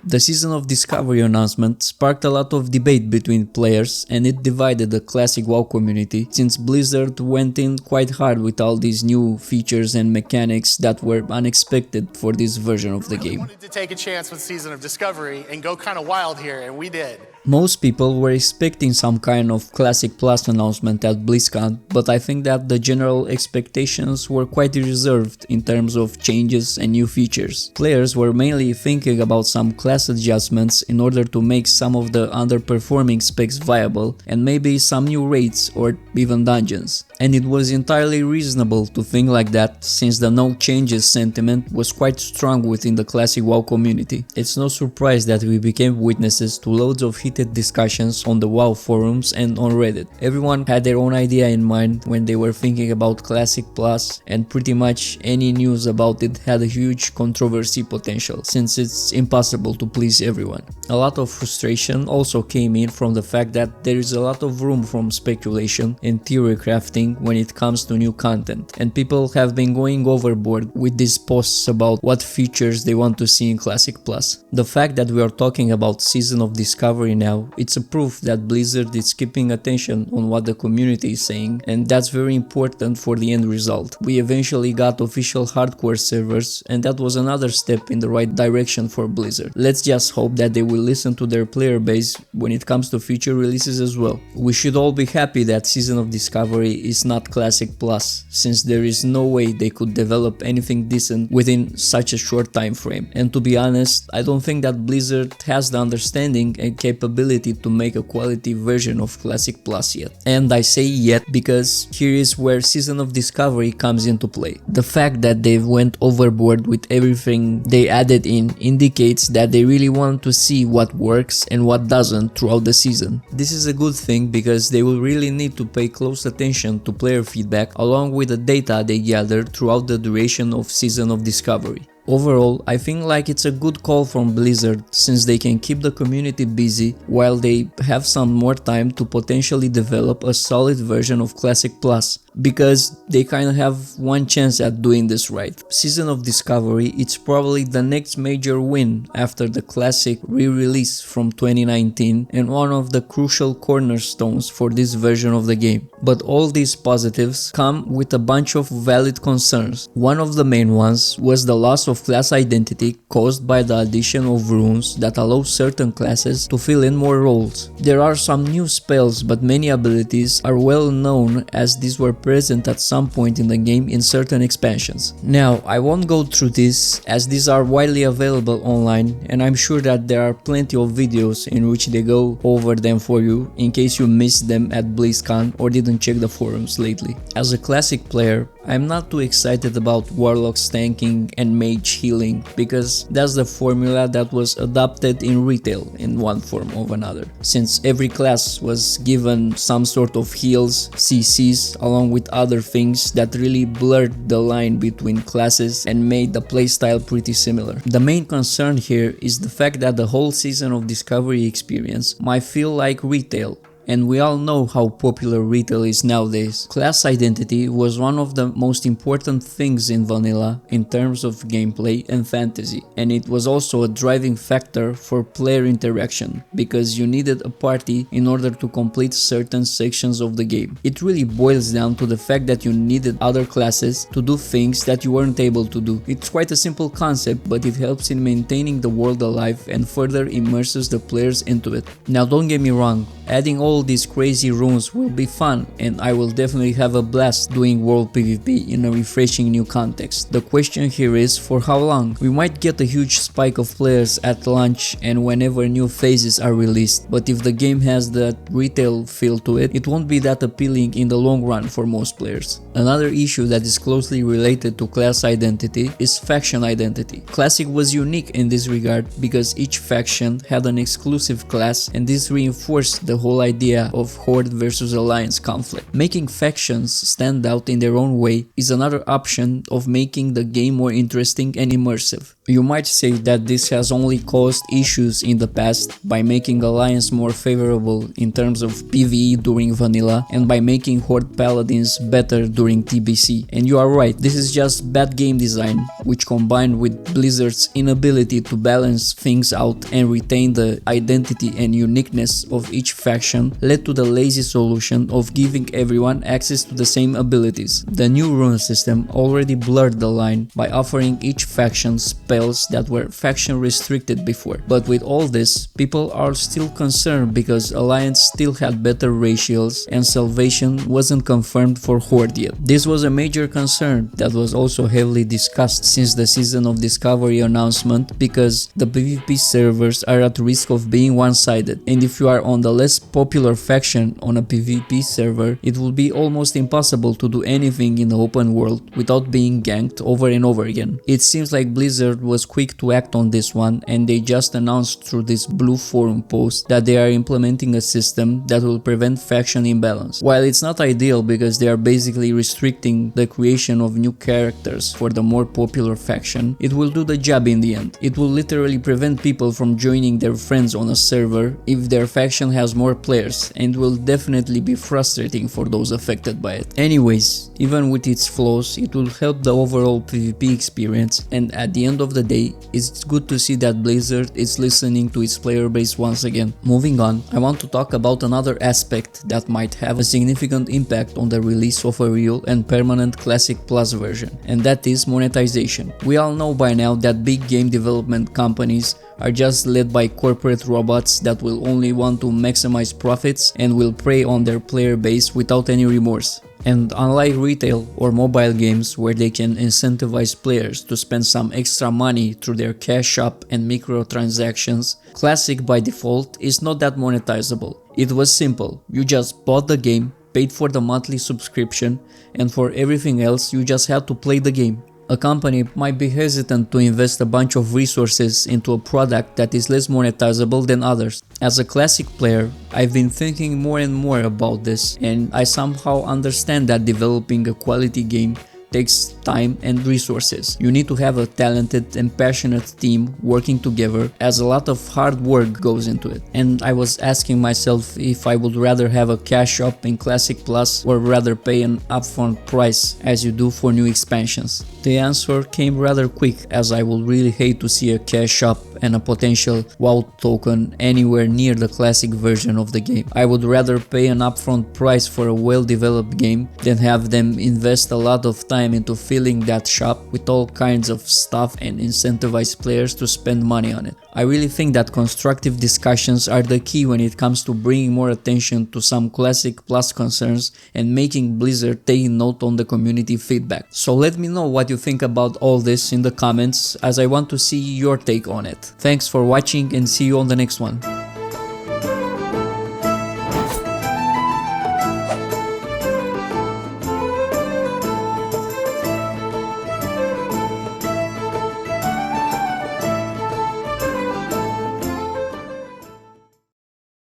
The Season of Discovery announcement sparked a lot of debate between players, and it divided the classic WoW community, since Blizzard went in quite hard with all these new features and mechanics that were unexpected for this version of the game. We wanted to take a chance with Season of Discovery and go kind of wild here, and we did. Most people were expecting some kind of Classic Plus announcement at BlizzCon, but I think that the general expectations were quite reserved in terms of changes and new features. Players were mainly thinking about some class adjustments in order to make some of the underperforming specs viable, and maybe some new raids or even dungeons. And it was entirely reasonable to think like that, since the no changes sentiment was quite strong within the classic WoW community. It's no surprise that we became witnesses to loads of heated discussions on the WoW forums and on Reddit. Everyone had their own idea in mind when they were thinking about Classic Plus, and pretty much any news about it had a huge controversy potential, since it's impossible to please everyone. A lot of frustration also came in from the fact that there is a lot of room for speculation and theory crafting when it comes to new content, and people have been going overboard with these posts about what features they want to see in Classic Plus. The fact that we are talking about Season of Discovery now, it's a proof that Blizzard is keeping attention on what the community is saying, and that's very important for the end result. We eventually got official hardcore servers, and that was another step in the right direction for Blizzard. Let's just hope that they will listen to their player base when it comes to future releases as well. We should all be happy that Season of Discovery is not Classic Plus, since there is no way they could develop anything decent within such a short time frame. And to be honest, I don't think that Blizzard has the understanding and capability to make a quality version of Classic Plus yet. And I say yet because here is where Season of Discovery comes into play. The fact that they went overboard with everything they added in indicates that they really want to see what works and what doesn't throughout the season. This is a good thing because they will really need to pay close attention to player feedback along with the data they gathered throughout the duration of Season of Discovery. Overall, I think like it's a good call from Blizzard, since they can keep the community busy while they have some more time to potentially develop a solid version of Classic Plus, because they kind of have one chance at doing this right. Season of Discovery, it's probably the next major win after the Classic re-release from 2019 and one of the crucial cornerstones for this version of the game. But all these positives come with a bunch of valid concerns. One of the main ones was the loss of class identity caused by the addition of runes that allow certain classes to fill in more roles. There are some new spells, but many abilities are well known as these were present at some point in the game in certain expansions. Now, I won't go through this as these are widely available online, and I'm sure that there are plenty of videos in which they go over them for you in case you missed them at BlizzCon or didn't check the forums lately. As a classic player, I'm not too excited about Warlock's tanking and Mage healing, because that's the formula that was adopted in retail in one form or another, since every class was given some sort of heals, CCs, along with other things that really blurred the line between classes and made the playstyle pretty similar. The main concern here is the fact that the whole Season of Discovery experience might feel like retail, and we all know how popular retail is nowadays. Class identity was one of the most important things in vanilla in terms of gameplay and fantasy, and it was also a driving factor for player interaction, because you needed a party in order to complete certain sections of the game. It really boils down to the fact that you needed other classes to do things that you weren't able to do. It's quite a simple concept, but it helps in maintaining the world alive and further immerses the players into it. Now, don't get me wrong, adding all these crazy runes will be fun, and I will definitely have a blast doing world PvP in a refreshing new context. The question here is, for how long? We might get a huge spike of players at launch and whenever new phases are released, but if the game has that retail feel to it, it won't be that appealing in the long run for most players. Another issue that is closely related to class identity is faction identity. Classic was unique in this regard because each faction had an exclusive class, and this reinforced the whole idea of Horde versus Alliance conflict. Making factions stand out in their own way is another option of making the game more interesting and immersive. You might say that this has only caused issues in the past by making Alliance more favorable in terms of PvE during vanilla and by making Horde Paladins better during TBC. And you are right, this is just bad game design, which combined with Blizzard's inability to balance things out and retain the identity and uniqueness of each faction, led to the lazy solution of giving everyone access to the same abilities. The new rune system already blurred the line by offering each faction spells that were faction restricted before. But with all this, people are still concerned because Alliance still had better ratios and Salvation wasn't confirmed for Horde yet. This was a major concern that was also heavily discussed since the Season of Discovery announcement, because the PvP servers are at risk of being one-sided, and if you are on the less popular faction on a PvP server, it will be almost impossible to do anything in the open world without being ganked over and over again. It seems like Blizzard was quick to act on this one, and they just announced through this blue forum post that they are implementing a system that will prevent faction imbalance. While it's not ideal because they are basically restricting the creation of new characters for the more popular faction, it will do the job in the end. It will literally prevent people from joining their friends on a server if their faction has more players, and will definitely be frustrating for those affected by it. Anyways, even with its flaws, it will help the overall PvP experience, and at the end of the day, it's good to see that Blizzard is listening to its player base once again. Moving on, I want to talk about another aspect that might have a significant impact on the release of a real and permanent Classic Plus version, and that is monetization. We all know by now that big game development companies are just led by corporate robots that will only want to maximize profits and will prey on their player base without any remorse. And unlike retail or mobile games where they can incentivize players to spend some extra money through their cash shop and microtransactions, Classic by default is not that monetizable. It was simple, you just bought the game, paid for the monthly subscription, and for everything else you just had to play the game. A company might be hesitant to invest a bunch of resources into a product that is less monetizable than others. As a Classic player, I've been thinking more and more about this, and I somehow understand that developing a quality game takes time and resources. You need to have a talented and passionate team working together, as a lot of hard work goes into it. And I was asking myself if I would rather have a cash shop in Classic Plus or rather pay an upfront price as you do for new expansions. The answer came rather quick, as I would really hate to see a cash shop and a potential WoW token anywhere near the Classic version of the game. I would rather pay an upfront price for a well-developed game than have them invest a lot of time into filling that shop with all kinds of stuff and incentivize players to spend money on it. I really think that constructive discussions are the key when it comes to bringing more attention to some Classic Plus concerns and making Blizzard take note on the community feedback. So let me know what you think about all this in the comments, as I want to see your take on it. Thanks for watching and see you on the next one.